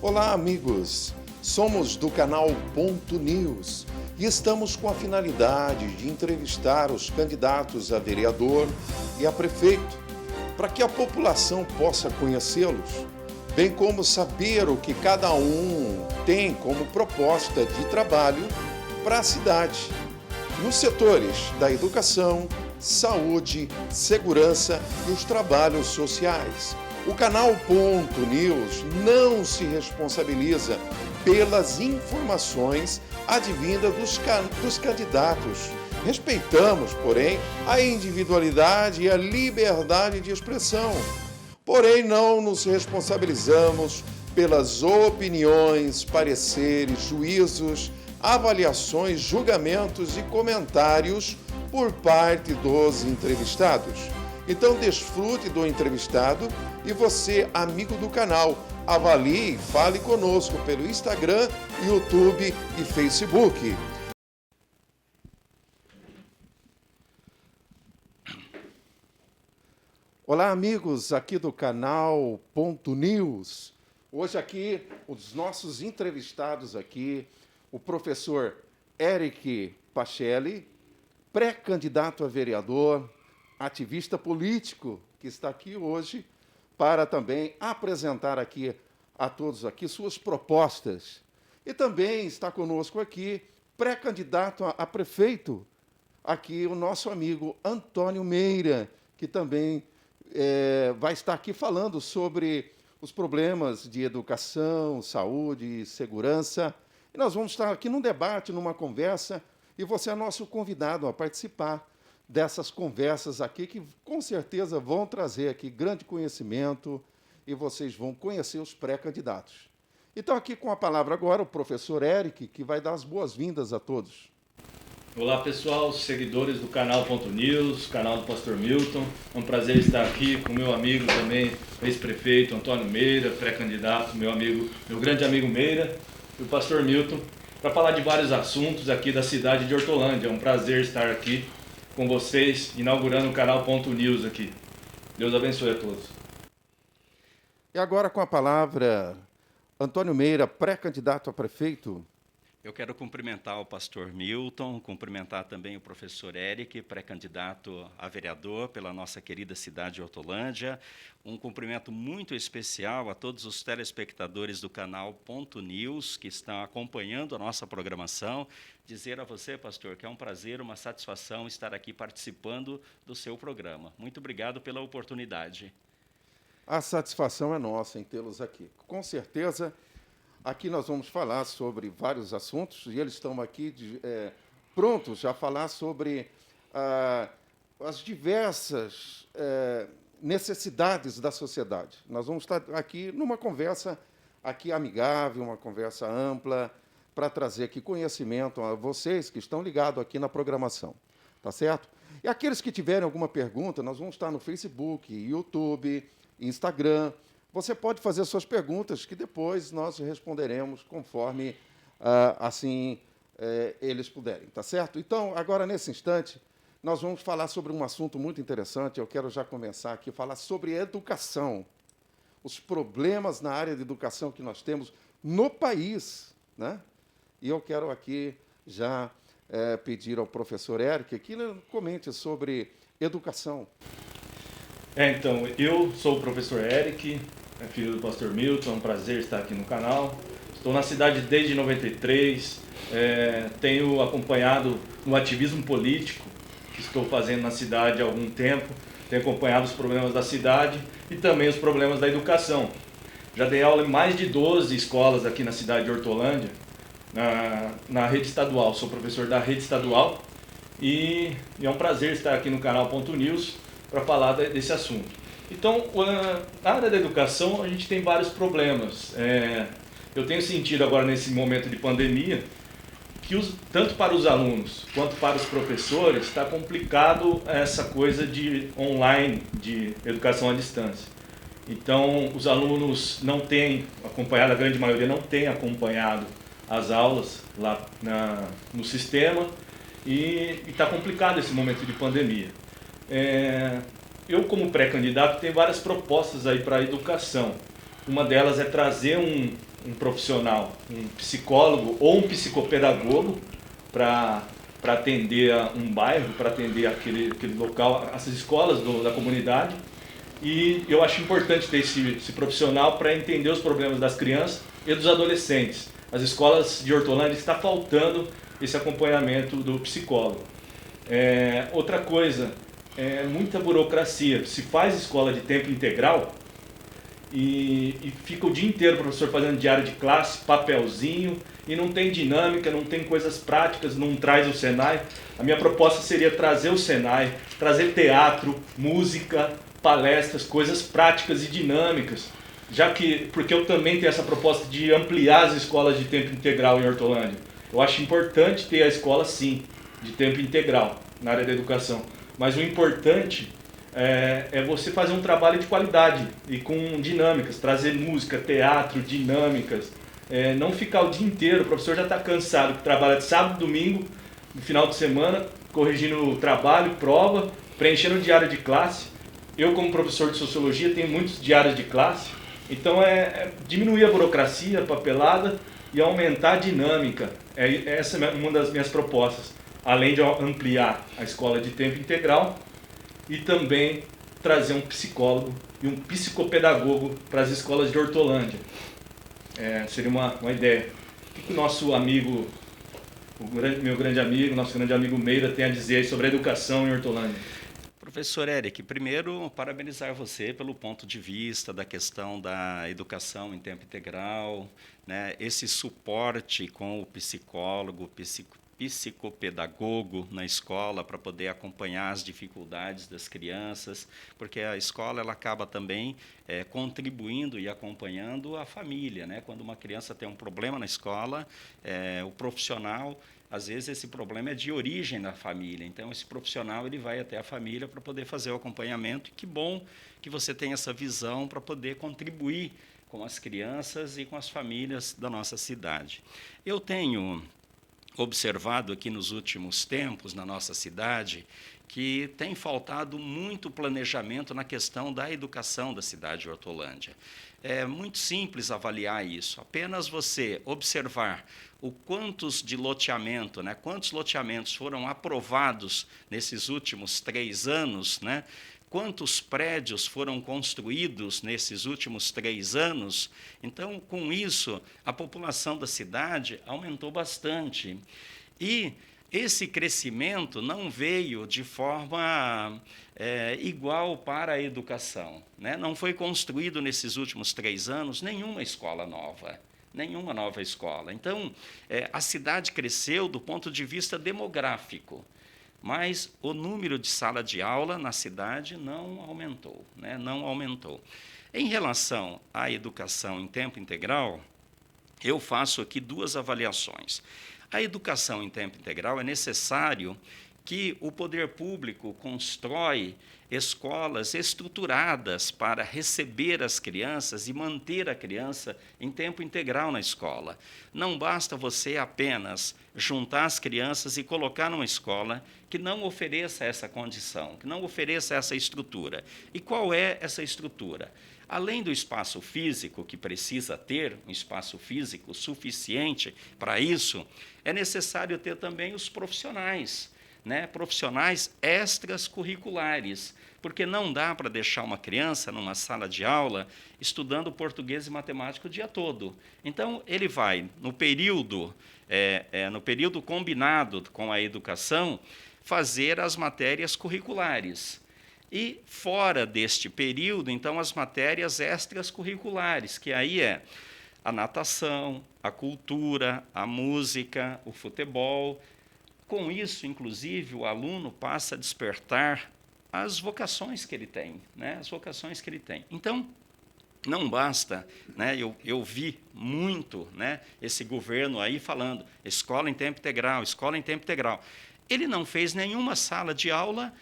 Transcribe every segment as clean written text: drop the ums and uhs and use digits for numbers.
Olá, amigos! Somos do canal Ponto News e estamos com a finalidade de entrevistar os candidatos a vereador e a prefeito, para que a população possa conhecê-los, bem como saber o que cada um tem como proposta de trabalho para a cidade, nos setores da educação, saúde, segurança e os trabalhos sociais. O canal Ponto News não se responsabiliza pelas informações advindas dos candidatos. Respeitamos, porém, a individualidade e a liberdade de expressão. Porém, não nos responsabilizamos pelas opiniões, pareceres, juízos, avaliações, julgamentos e comentários por parte dos entrevistados. Então, desfrute do entrevistado e você, amigo do canal, avalie e fale conosco pelo Instagram, YouTube e Facebook. Olá, amigos aqui do canal Ponto News. Hoje aqui, os nossos entrevistados aqui, o professor Eric Pacelli, pré-candidato a vereador, ativista político, que está aqui hoje para também apresentar aqui a todos aqui suas propostas. E também está conosco aqui, pré-candidato a prefeito, aqui o nosso amigo Antônio Meira, que também vai estar aqui falando sobre os problemas de educação, saúde e segurança. E nós vamos estar aqui num debate, numa conversa, e você é nosso convidado a participar dessas conversas aqui, que com certeza vão trazer aqui grande conhecimento e vocês vão conhecer os pré-candidatos. Então, aqui com a palavra agora o professor Eric, que vai dar as boas-vindas a todos. Olá, pessoal, seguidores do canal Ponto News, canal do Pastor Milton. É um prazer estar aqui com meu amigo também, ex-prefeito Antônio Meira, pré-candidato, meu grande amigo Meira, e o Pastor Milton, para falar de vários assuntos aqui da cidade de Hortolândia. É um prazer estar aqui com vocês, inaugurando o canal Ponto News aqui. Deus abençoe a todos. E agora com a palavra, Antônio Meira, pré-candidato a prefeito. Eu quero cumprimentar o pastor Milton, cumprimentar também o professor Eric, pré-candidato a vereador pela nossa querida cidade de Hortolândia. Um cumprimento muito especial a todos os telespectadores do canal Ponto News, que estão acompanhando a nossa programação. Dizer a você, pastor, que é um prazer, uma satisfação estar aqui participando do seu programa. Muito obrigado pela oportunidade. A satisfação é nossa em tê-los aqui. Com certeza, aqui nós vamos falar sobre vários assuntos, e eles estão aqui prontos a falar sobre as diversas necessidades da sociedade. Nós vamos estar aqui numa conversa aqui amigável, uma conversa ampla, para trazer aqui conhecimento a vocês que estão ligados aqui na programação. Tá certo? E aqueles que tiverem alguma pergunta, nós vamos estar no Facebook, YouTube, Instagram. Você pode fazer suas perguntas, que depois nós responderemos conforme eles puderem, tá certo? Então, agora, nesse instante, nós vamos falar sobre um assunto muito interessante. Eu quero já começar aqui a falar sobre educação, os problemas na área de educação que nós temos no país, né? E eu quero aqui já pedir ao professor Eric que comente sobre educação. Então, eu sou o professor Eric, filho do pastor Milton, é um prazer estar aqui no canal. Estou na cidade desde 93, tenho acompanhado no ativismo político que estou fazendo na cidade há algum tempo, tenho acompanhado os problemas da cidade e também os problemas da educação. Já dei aula em mais de 12 escolas aqui na cidade de Hortolândia, na rede estadual. Sou professor da rede estadual e é um prazer estar aqui no canal Ponto News para falar desse assunto. Então, na área da educação, a gente tem vários problemas. Eu tenho sentido agora, nesse momento de pandemia, que tanto para os alunos quanto para os professores está complicado essa coisa de online, de educação à distância. Então, os alunos não têm acompanhado, a grande maioria não tem acompanhado as aulas lá no sistema e está complicado esse momento de pandemia. Eu, como pré-candidato, tenho várias propostas aí para a educação. Uma delas é trazer um profissional, um psicólogo ou um psicopedagogo para atender um bairro, para atender aquele local, essas escolas da comunidade. E eu acho importante ter esse profissional para entender os problemas das crianças e dos adolescentes. As escolas de Hortolândia está faltando esse acompanhamento do psicólogo. Outra coisa, muita burocracia. Se faz escola de tempo integral e fica o dia inteiro o professor fazendo diário de classe, papelzinho, e não tem dinâmica, não tem coisas práticas, não traz o Senai. A minha proposta seria trazer o Senai, trazer teatro, música, palestras, coisas práticas e dinâmicas, porque eu também tenho essa proposta de ampliar as escolas de tempo integral em Hortolândia. Eu acho importante ter a escola, sim, de tempo integral na área da educação, mas o importante é você fazer um trabalho de qualidade e com dinâmicas, trazer música, teatro, dinâmicas, não ficar o dia inteiro. O professor já está cansado, que trabalha de sábado, domingo, no final de semana, corrigindo trabalho, prova, preenchendo o diário de classe. Eu, como professor de sociologia, tenho muitos diários de classe, então diminuir a burocracia, a papelada e aumentar a dinâmica. Essa é uma das minhas propostas, além de ampliar a escola de tempo integral e também trazer um psicólogo e um psicopedagogo para as escolas de Hortolândia. Seria uma ideia. O que o nosso amigo, meu grande amigo, nosso grande amigo Meira tem a dizer sobre a educação em Hortolândia? Professor Eric, primeiro, parabenizar você pelo ponto de vista da questão da educação em tempo integral, né? Esse suporte com o psicólogo, psicopedagogo na escola para poder acompanhar as dificuldades das crianças, porque a escola ela acaba também contribuindo e acompanhando a família, né? Quando uma criança tem um problema na escola, o profissional, às vezes esse problema é de origem da família, então esse profissional ele vai até a família para poder fazer o acompanhamento, e que bom que você tem essa visão para poder contribuir com as crianças e com as famílias da nossa cidade. Eu tenho observado aqui nos últimos tempos na nossa cidade que tem faltado muito planejamento na questão da educação da cidade de Hortolândia. É muito simples avaliar isso, apenas você observar o quantos de loteamento, né, quantos loteamentos foram aprovados nesses últimos 3 anos, né, quantos prédios foram construídos nesses últimos 3 anos. Então, com isso, a população da cidade aumentou bastante. E esse crescimento não veio de forma igual para a educação, né? Não foi construído nesses últimos 3 anos nenhuma escola nova. Nenhuma nova escola. Então, a cidade cresceu do ponto de vista demográfico, mas o número de sala de aula na cidade não aumentou, né? Não aumentou. Em relação à educação em tempo integral, eu faço aqui 2 avaliações. A educação em tempo integral é necessário que o poder público constrói escolas estruturadas para receber as crianças e manter a criança em tempo integral na escola. Não basta você apenas juntar as crianças e colocar numa escola que não ofereça essa condição, que não ofereça essa estrutura. E qual é essa estrutura? Além do espaço físico, que precisa ter um espaço físico suficiente para isso, é necessário ter também os profissionais, né? Profissionais extracurriculares, porque não dá para deixar uma criança numa sala de aula estudando português e matemática o dia todo. Então, ele vai, no período combinado com a educação, fazer as matérias curriculares. E, fora deste período, então, as matérias extracurriculares, que aí é a natação, a cultura, a música, o futebol. Com isso, inclusive, o aluno passa a despertar as vocações que ele tem, né? As vocações que ele tem. Então, não basta, né? Eu vi muito, né, esse governo aí falando escola em tempo integral, escola em tempo integral. Ele não fez nenhuma sala de aula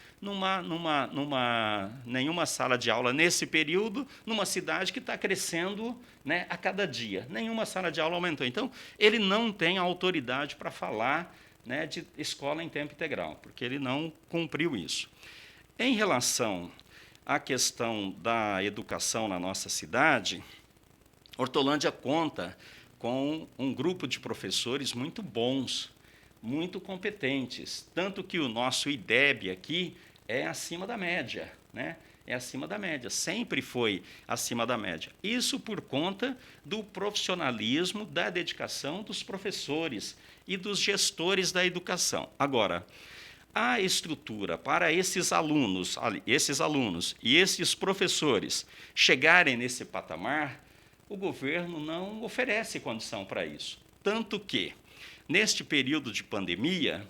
nenhuma sala de aula nesse período, numa cidade que está crescendo, né, a cada dia. Nenhuma sala de aula aumentou. Então, ele não tem autoridade para falar, né, de escola em tempo integral, porque ele não cumpriu isso. Em relação à questão da educação na nossa cidade, Hortolândia conta com um grupo de professores muito bons, muito competentes, tanto que o nosso IDEB aqui é acima da média, né? É acima da média, sempre foi acima da média. Isso por conta do profissionalismo, da dedicação dos professores e dos gestores da educação. Agora, a estrutura para esses alunos e esses professores chegarem nesse patamar, o governo não oferece condição para isso. Tanto que, neste período de pandemia,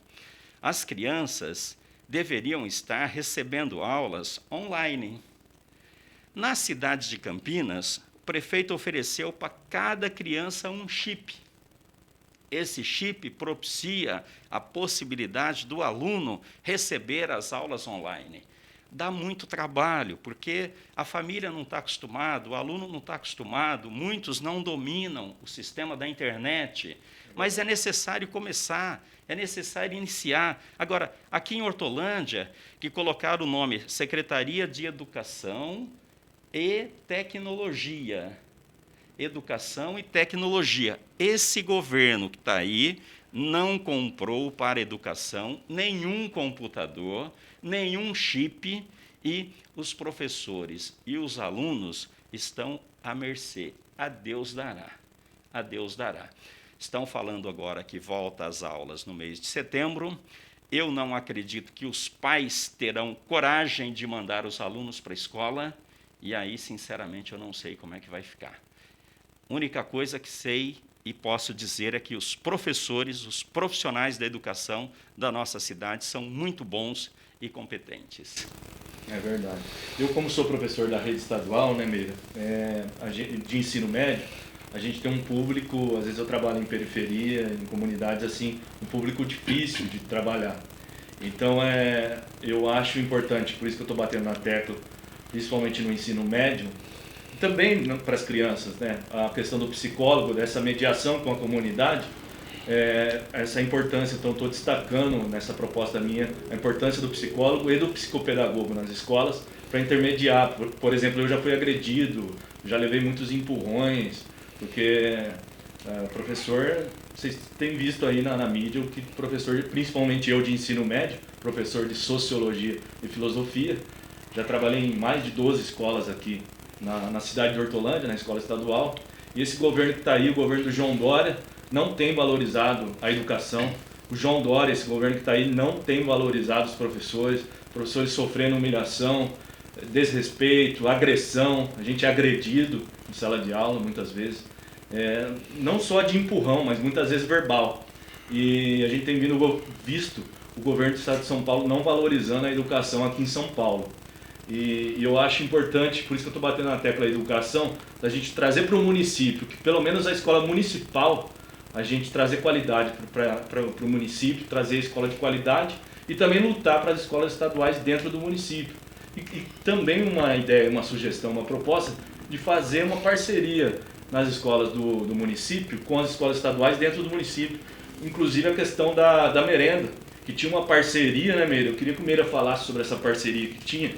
as crianças deveriam estar recebendo aulas online. Na cidade de Campinas, o prefeito ofereceu para cada criança um chip. Esse chip propicia a possibilidade do aluno receber as aulas online. Dá muito trabalho, porque a família não está acostumada, o aluno não está acostumado, muitos não dominam o sistema da internet, mas é necessário começar, é necessário iniciar. Agora, aqui em Hortolândia, que colocaram o nome Secretaria de Educação e Tecnologia. Educação e tecnologia. Esse governo que está aí não comprou para a educação nenhum computador, nenhum chip, e os professores e os alunos estão à mercê. A Deus dará. A Deus dará. Estão falando agora que volta às aulas no mês de setembro. Eu não acredito que os pais terão coragem de mandar os alunos para a escola, e aí, sinceramente, eu não sei como é que vai ficar. A única coisa que sei e posso dizer é que os professores, os profissionais da educação da nossa cidade são muito bons e competentes. É verdade. Eu, como sou professor da rede estadual, né, Meira, de ensino médio, a gente tem um público, às vezes eu trabalho em periferia, em comunidades assim, um público difícil de trabalhar. Então, eu acho importante, por isso que eu estou batendo na tecla, principalmente no ensino médio, também para as crianças, né? A questão do psicólogo, dessa mediação com a comunidade, essa importância. Então, estou destacando nessa proposta minha a importância do psicólogo e do psicopedagogo nas escolas para intermediar. Por exemplo, eu já fui agredido, já levei muitos empurrões, porque o professor, vocês têm visto aí na mídia o que professor, principalmente eu de ensino médio, professor de sociologia e filosofia, já trabalhei em mais de 12 escolas aqui na cidade de Hortolândia, na escola estadual, e esse governo que está aí, o governo do João Dória, não tem valorizado a educação. O João Dória, esse governo que está aí, não tem valorizado os professores sofrendo humilhação, desrespeito, agressão, a gente é agredido em sala de aula muitas vezes, não só de empurrão, mas muitas vezes verbal. E a gente tem visto o governo do estado de São Paulo não valorizando a educação aqui em São Paulo. E eu acho importante, por isso que eu estou batendo na tecla da educação, da gente trazer para o município, que pelo menos a escola municipal, a gente trazer qualidade para o município, trazer a escola de qualidade e também lutar para as escolas estaduais dentro do município. E também uma ideia, uma sugestão, uma proposta de fazer uma parceria nas escolas do município com as escolas estaduais dentro do município. Inclusive a questão da merenda, que tinha uma parceria, né, Meira? Eu queria que o Meira falasse sobre essa parceria que tinha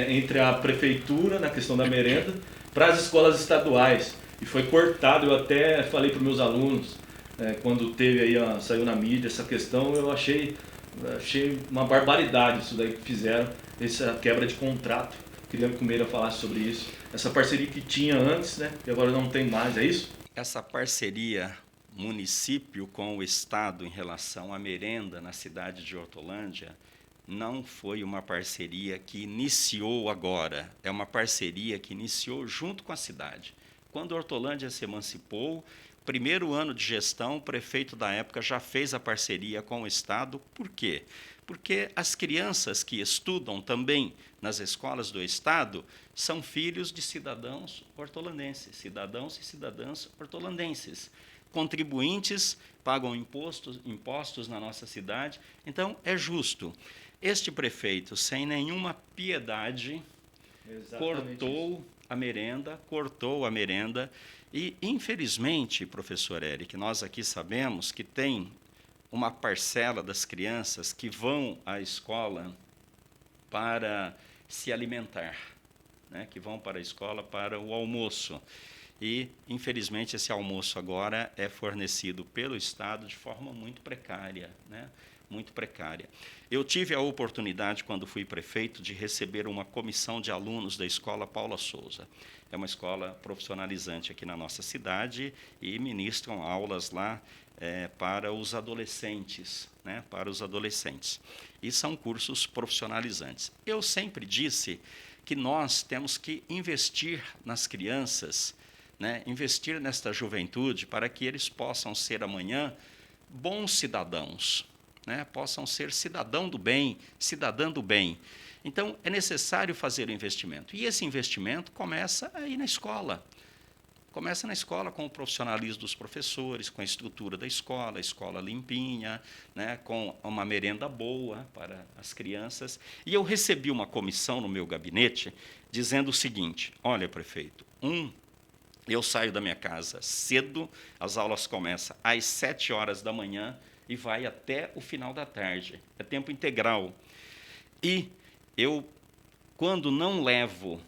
entre a prefeitura na questão da merenda para as escolas estaduais, e foi cortado. Eu até falei para os meus alunos, quando teve aí, saiu na mídia essa questão, eu achei uma barbaridade isso daí que fizeram, essa quebra de contrato. Queria que o Meira falasse sobre isso, essa parceria que tinha antes, né, e agora não tem mais, é isso? Essa parceria município com o Estado em relação à merenda na cidade de Hortolândia não foi uma parceria que iniciou agora, é uma parceria que iniciou junto com a cidade. Quando Hortolândia se emancipou, primeiro ano de gestão, o prefeito da época já fez a parceria com o Estado. Por quê? Porque as crianças que estudam também nas escolas do Estado são filhos de cidadãos hortolandenses, cidadãos e cidadãs hortolandenses. Contribuintes, pagam impostos na nossa cidade, então é justo. Este prefeito, sem nenhuma piedade, cortou a merenda, e, infelizmente, professor Eric, nós aqui sabemos que tem uma parcela das crianças que vão à escola para se alimentar, né, que vão para a escola para o almoço. e, infelizmente, esse almoço agora é fornecido pelo Estado de forma muito precária, né? Muito precária. Eu tive a oportunidade, quando fui prefeito, de receber uma comissão de alunos da Escola Paula Souza. É uma escola profissionalizante aqui na nossa cidade e ministram aulas lá para os adolescentes, né? Para os adolescentes. E são cursos profissionalizantes. Eu sempre disse que nós temos que investir nas crianças, né? Investir nesta juventude para que eles possam ser amanhã bons cidadãos, né? Possam ser cidadão do bem, cidadã do bem. Então, é necessário fazer o investimento. E esse investimento começa aí na escola. Começa na escola com o profissionalismo dos professores, com a estrutura da escola, a escola limpinha, né, com uma merenda boa para as crianças. E eu recebi uma comissão no meu gabinete dizendo o seguinte: olha, prefeito, eu saio da minha casa cedo, as aulas começam às 7 horas da manhã e vai até o final da tarde, é tempo integral. E eu, quando não levo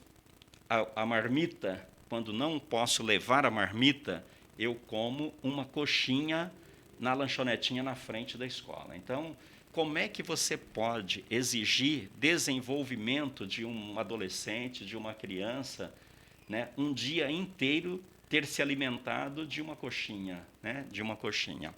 a marmita, quando não posso levar a marmita, eu como uma coxinha na lanchonetinha na frente da escola. Então, como é que você pode exigir desenvolvimento de um adolescente, de uma criança, né, um dia inteiro ter se alimentado de uma coxinha, né, de uma coxinha?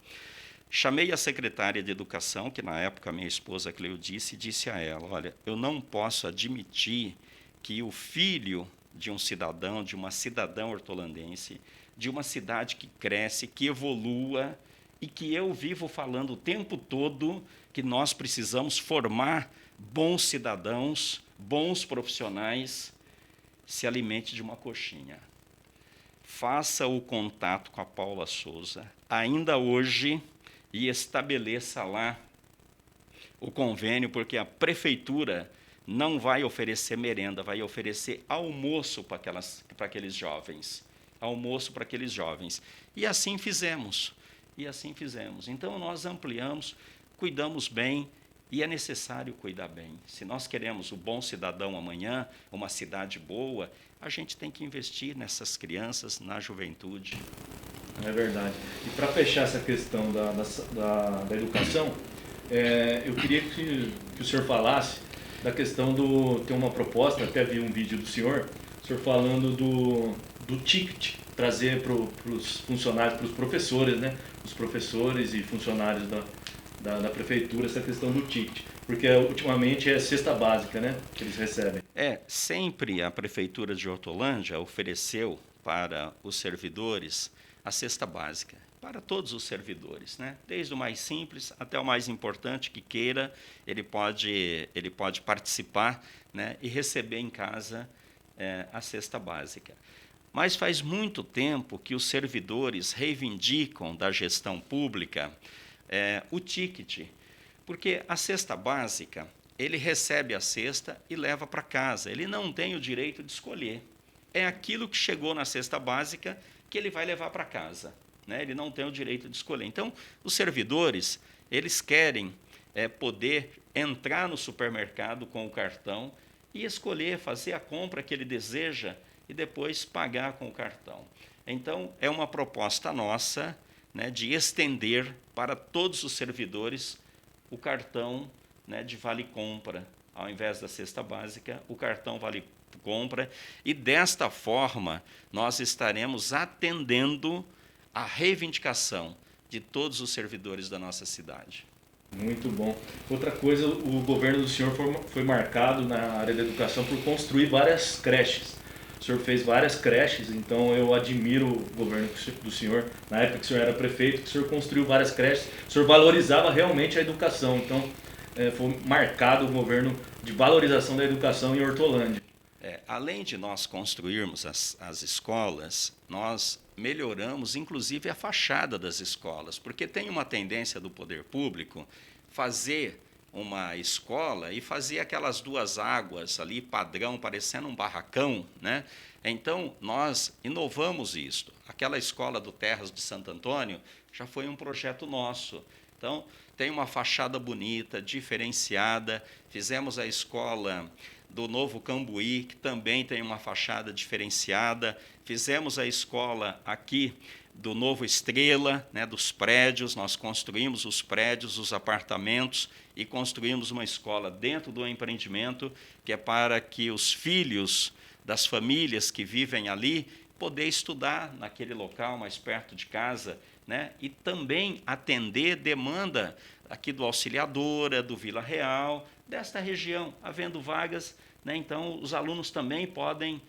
Chamei a secretária de Educação, que na época a minha esposa Cleodice, e disse a ela: olha, eu não posso admitir que o filho de um cidadão, de uma cidadã hortolandense, de uma cidade que cresce, que evolua, e que eu vivo falando o tempo todo que nós precisamos formar bons cidadãos, bons profissionais, se alimente de uma coxinha. Faça o contato com a Paula Souza, ainda hoje, e estabeleça lá o convênio, porque a prefeitura não vai oferecer merenda, vai oferecer almoço para aqueles jovens. Almoço para aqueles jovens. E assim fizemos. Então, nós ampliamos, cuidamos bem, e é necessário cuidar bem. Se nós queremos o bom cidadão amanhã, uma cidade boa, a gente tem que investir nessas crianças, na juventude. É verdade. E para fechar essa questão da educação, eu queria que o senhor falasse da questão tem uma proposta, até vi um vídeo do senhor falando do ticket, trazer para os funcionários, para os professores, né? Os professores e funcionários da prefeitura, essa questão do ticket, porque ultimamente é cesta básica, né, que eles recebem. Sempre a prefeitura de Hortolândia ofereceu para os servidores a cesta básica, para todos os servidores, né? Desde o mais simples até o mais importante que queira, ele pode participar, né, e receber em casa a cesta básica. Mas faz muito tempo que os servidores reivindicam da gestão pública o ticket, porque a cesta básica, ele recebe a cesta e leva para casa, ele não tem o direito de escolher. É aquilo que chegou na cesta básica que ele vai levar para casa, né? Ele não tem o direito de escolher. Então, os servidores, eles querem poder entrar no supermercado com o cartão e escolher, fazer a compra que ele deseja e depois pagar com o cartão. Então, é uma proposta nossa, né, de estender para todos os servidores o cartão, né, de vale-compra. Ao invés da cesta básica, o cartão vale-compra. E, desta forma, nós estaremos atendendo a reivindicação de todos os servidores da nossa cidade. Muito bom. Outra coisa, o governo do senhor foi marcado na área da educação por construir várias creches. O senhor fez várias creches, então eu admiro o governo do senhor, na época que o senhor era prefeito, que o senhor construiu várias creches, o senhor valorizava realmente a educação, então foi marcado o governo de valorização da educação em Hortolândia. Além de nós construirmos as escolas, nós melhoramos, inclusive, a fachada das escolas, porque tem uma tendência do poder público fazer uma escola e fazer aquelas duas águas ali, padrão, parecendo um barracão, né? Então, nós inovamos isto. Aquela escola do Terras de Santo Antônio já foi um projeto nosso. Então, tem uma fachada bonita, diferenciada. Fizemos a escola do Novo Cambuí, que também tem uma fachada diferenciada. Fizemos a escola aqui do Novo Estrela, né, dos prédios, nós construímos os prédios, os apartamentos, e construímos uma escola dentro do empreendimento, que é para que os filhos das famílias que vivem ali poder estudar naquele local mais perto de casa, né, e também atender demanda aqui do Auxiliadora, do Vila Real, desta região, havendo vagas, né, então os alunos também podem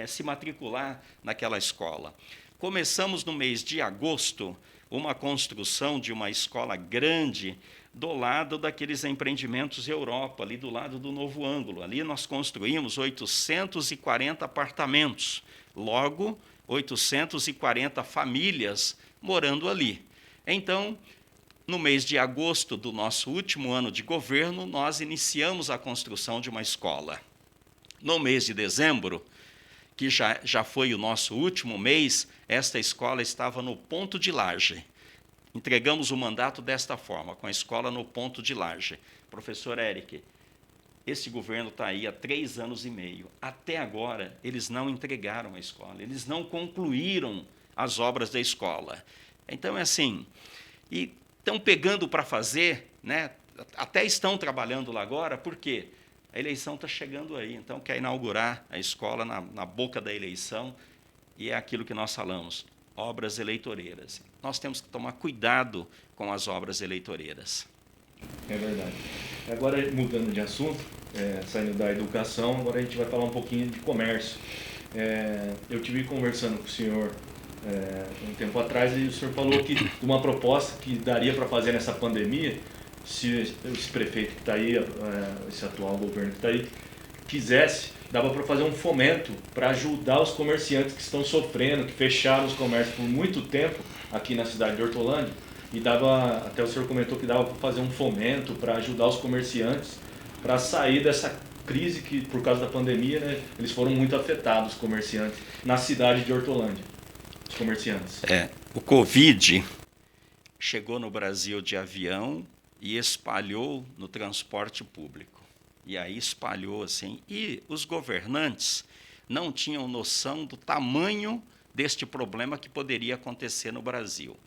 se matricular naquela escola. Começamos no mês de agosto uma construção de uma escola grande do lado daqueles empreendimentos Europa, ali do lado do Novo Ângulo. Ali nós construímos 840 apartamentos, logo 840 famílias morando ali. Então, no mês de agosto do nosso último ano de governo, nós iniciamos a construção de uma escola. No mês de dezembro, que já foi o nosso último mês, esta escola estava no ponto de laje. Entregamos o mandato desta forma, com a escola no ponto de laje. Professor Eric, esse governo está aí há 3 anos e meio. Até agora, eles não entregaram a escola, eles não concluíram as obras da escola. Então, é assim, e estão pegando para fazer, né? Até estão trabalhando lá agora, por quê? A eleição está chegando aí, então quer inaugurar a escola na boca da eleição, e é aquilo que nós falamos, obras eleitoreiras. Nós temos que tomar cuidado com as obras eleitoreiras. É verdade. Agora, mudando de assunto, saindo da educação, agora a gente vai falar um pouquinho de comércio. Eu estive conversando com o senhor um tempo atrás, e o senhor falou que uma proposta que daria para fazer nessa pandemia, se esse prefeito que está aí, esse atual governo que está aí, quisesse, dava para fazer um fomento para ajudar os comerciantes que estão sofrendo, que fecharam os comércios por muito tempo aqui na cidade de Hortolândia, e dava, até o senhor comentou que dava para fazer um fomento para ajudar os comerciantes para sair dessa crise que, por causa da pandemia, né, eles foram muito afetados, os comerciantes, na cidade de Hortolândia, os comerciantes. O Covid chegou no Brasil de avião e espalhou no transporte público. E aí espalhou assim, e os governantes não tinham noção do tamanho deste problema que poderia acontecer no Brasil.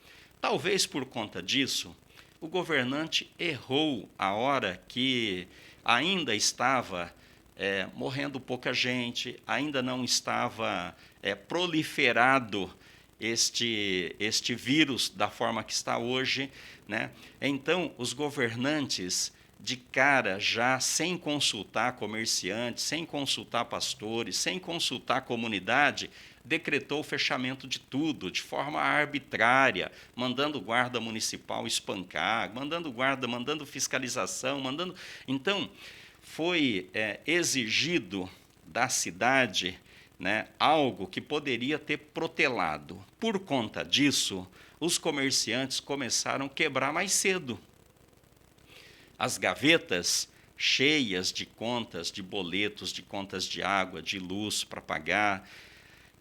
Talvez por conta disso, o governante errou a hora que ainda estava morrendo pouca gente, ainda não estava proliferado este vírus da forma que está hoje, né? Então, os governantes, de cara, já sem consultar comerciantes, sem consultar pastores, sem consultar a comunidade, decretou o fechamento de tudo, de forma arbitrária, mandando o guarda municipal espancar, mandando fiscalização, Então, foi exigido da cidade, né, algo que poderia ter protelado. Por conta disso, os comerciantes começaram a quebrar mais cedo. As gavetas cheias de contas, de boletos, de contas de água, de luz para pagar.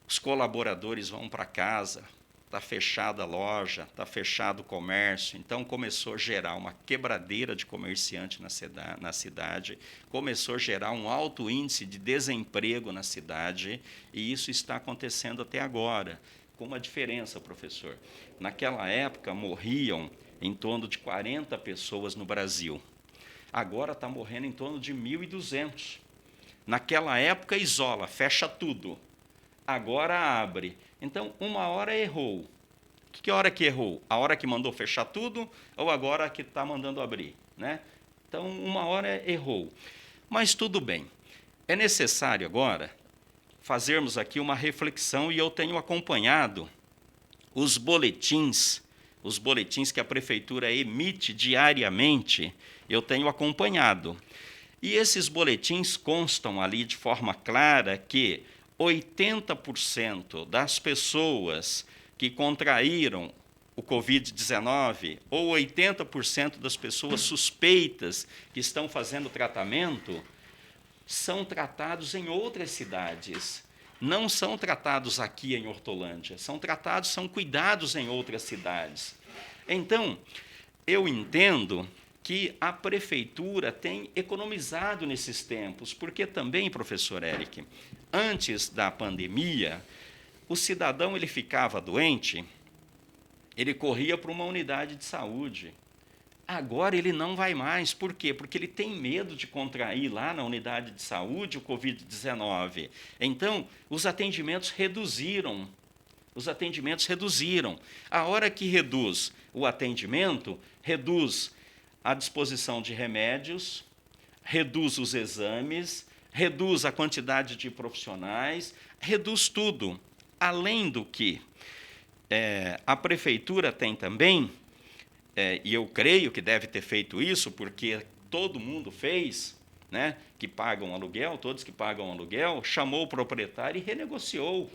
Os colaboradores vão para casa, está fechada a loja, está fechado o comércio. Então, começou a gerar uma quebradeira de comerciante na cidade, começou a gerar um alto índice de desemprego na cidade, e isso está acontecendo até agora. Com uma diferença, professor. Naquela época, morriam em torno de 40 pessoas no Brasil. Agora está morrendo em torno de 1.200. Naquela época, isola, fecha tudo. Agora abre. Então, uma hora errou. Que hora que errou? A hora que mandou fechar tudo ou agora que está mandando abrir, né? Então, uma hora errou. Mas tudo bem. É necessário agora fazermos aqui uma reflexão, e eu tenho acompanhado os boletins que a prefeitura emite diariamente, eu tenho acompanhado. E esses boletins constam ali de forma clara que 80% das pessoas que contraíram o Covid-19, ou 80% das pessoas suspeitas que estão fazendo tratamento, são tratados em outras cidades. Não são tratados aqui em Hortolândia, são cuidados em outras cidades. Então, eu entendo que a prefeitura tem economizado nesses tempos, porque também, professor Eric, antes da pandemia, o cidadão ele ficava doente, ele corria para uma unidade de saúde. Agora ele não vai mais. Por quê? Porque ele tem medo de contrair lá na unidade de saúde o Covid-19. Então, os atendimentos reduziram. A hora que reduz o atendimento, reduz a disposição de remédios, reduz os exames, reduz a quantidade de profissionais, reduz tudo. Além do que a prefeitura tem também, e eu creio que deve ter feito isso, porque todo mundo fez, né, que pagam aluguel, todos que pagam aluguel, chamou o proprietário e renegociou.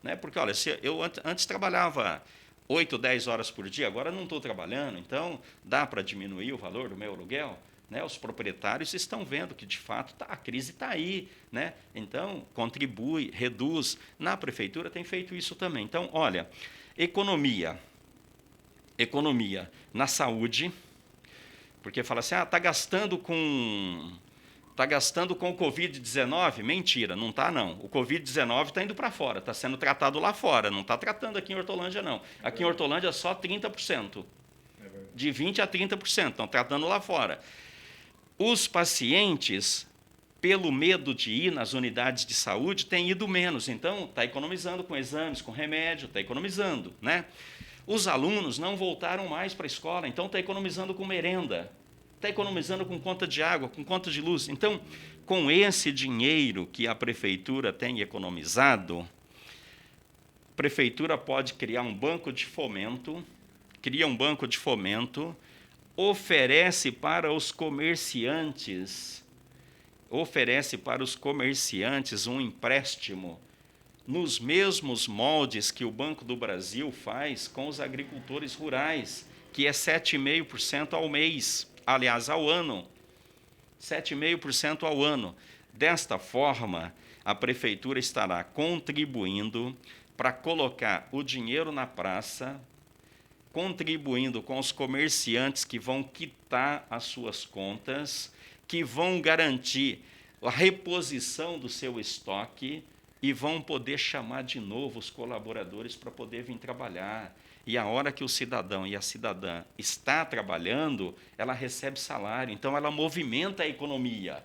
Né, porque, olha, eu antes trabalhava 8, 10 horas por dia, agora não estou trabalhando, então dá para diminuir o valor do meu aluguel? Né, os proprietários estão vendo que, de fato, a crise está aí. Né, então, contribui, reduz. Na prefeitura tem feito isso também. Então, olha, economia na saúde, porque fala assim, está gastando com o Covid-19? Mentira, não está, não. O Covid-19 está indo para fora, está sendo tratado lá fora, não está tratando aqui em Hortolândia, não. Aqui em Hortolândia, só 30%. De 20% a 30%, estão tratando lá fora. Os pacientes, pelo medo de ir nas unidades de saúde, têm ido menos. Então, está economizando com exames, com remédio, está economizando. Né? Os alunos não voltaram mais para a escola, então está economizando com merenda. Está economizando com conta de água, com conta de luz. Então, com esse dinheiro que a prefeitura tem economizado, a prefeitura pode criar um banco de fomento, oferece para os comerciantes um empréstimo nos mesmos moldes que o Banco do Brasil faz com os agricultores rurais, que é 7,5% ao mês. Aliás, ao ano, 7,5% ao ano. Desta forma, a prefeitura estará contribuindo para colocar o dinheiro na praça, contribuindo com os comerciantes que vão quitar as suas contas, que vão garantir a reposição do seu estoque e vão poder chamar de novo os colaboradores para poder vir trabalhar. E a hora que o cidadão e a cidadã está trabalhando, ela recebe salário, então ela movimenta a economia.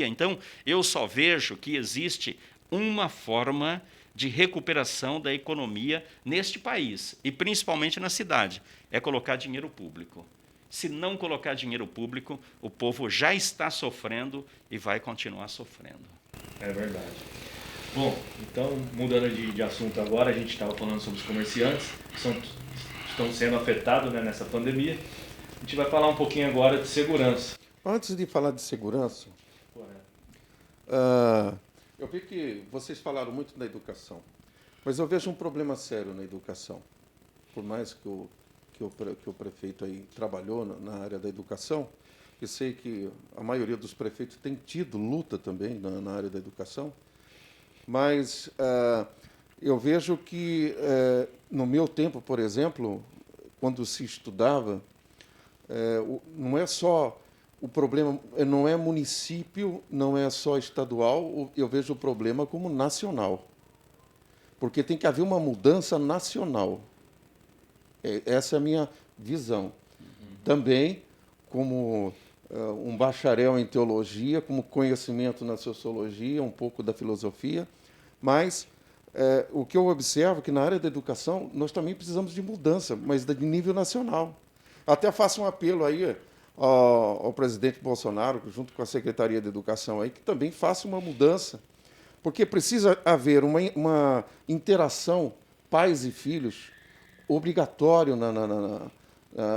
Então, eu só vejo que existe uma forma de recuperação da economia neste país, e principalmente na cidade, é colocar dinheiro público. Se não colocar dinheiro público, o povo já está sofrendo e vai continuar sofrendo. É verdade. Bom, então, mudando de assunto agora, a gente estava falando sobre os comerciantes que estão sendo afetados, né, nessa pandemia. A gente vai falar um pouquinho agora de segurança. Antes de falar de segurança, eu vi que vocês falaram muito da educação, mas eu vejo um problema sério na educação. Por mais que o prefeito aí trabalhou na área da educação, eu sei que a maioria dos prefeitos tem tido luta também na área da educação, mas eu vejo que, no meu tempo, por exemplo, quando se estudava, não é só o problema, não é município, não é só estadual, eu vejo o problema como nacional, porque tem que haver uma mudança nacional. Essa é a minha visão. Também, como um bacharel em teologia, como conhecimento na sociologia, um pouco da filosofia, mas o que eu observo é que na área da educação nós também precisamos de mudança, mas de nível nacional. Até faço um apelo aí ao presidente Bolsonaro, junto com a Secretaria de Educação, aí, que também faça uma mudança, porque precisa haver uma interação pais e filhos obrigatório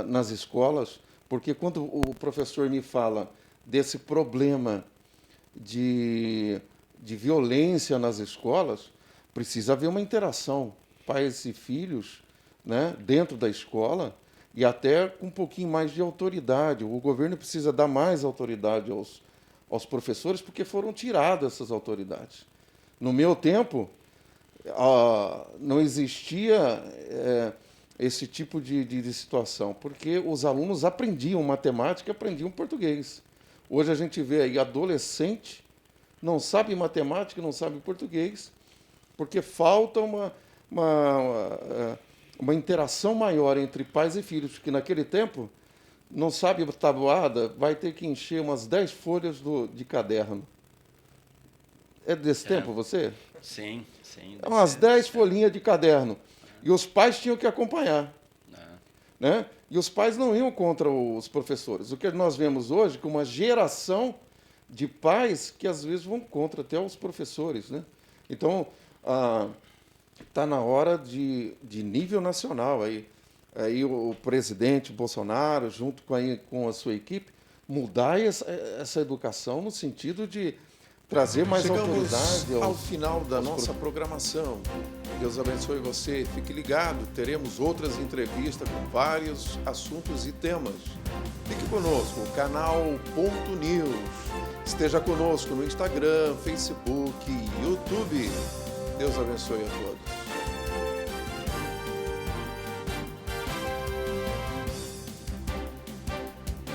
nas escolas, porque quando o professor me fala desse problema de violência nas escolas, precisa haver uma interação pais e filhos, né, dentro da escola, e até com um pouquinho mais de autoridade. O governo precisa dar mais autoridade aos professores, porque foram tiradas essas autoridades. No meu tempo, não existia esse tipo de situação, porque os alunos aprendiam matemática e aprendiam português. Hoje a gente vê aí adolescente, não sabe matemática, não sabe português, porque falta uma interação maior entre pais e filhos, porque naquele tempo, não sabe tabuada, vai ter que encher umas 10 folhas de caderno. É desse tempo você? Sim, sim. Umas 10 folhinhas de caderno. E os pais tinham que acompanhar. Né? E os pais não iam contra os professores. O que nós vemos hoje é uma geração de pais que às vezes vão contra até os professores. Né? Então, está na hora de nível nacional. Aí o presidente Bolsonaro, junto com a sua equipe, mudar essa educação no sentido de trazer mais autoridade. Chegamos ao final da nossa programação. Deus abençoe você. Fique ligado, teremos outras entrevistas com vários assuntos e temas. Fique conosco, o canal Ponto News. Esteja conosco no Instagram, Facebook, YouTube. Deus abençoe a todos.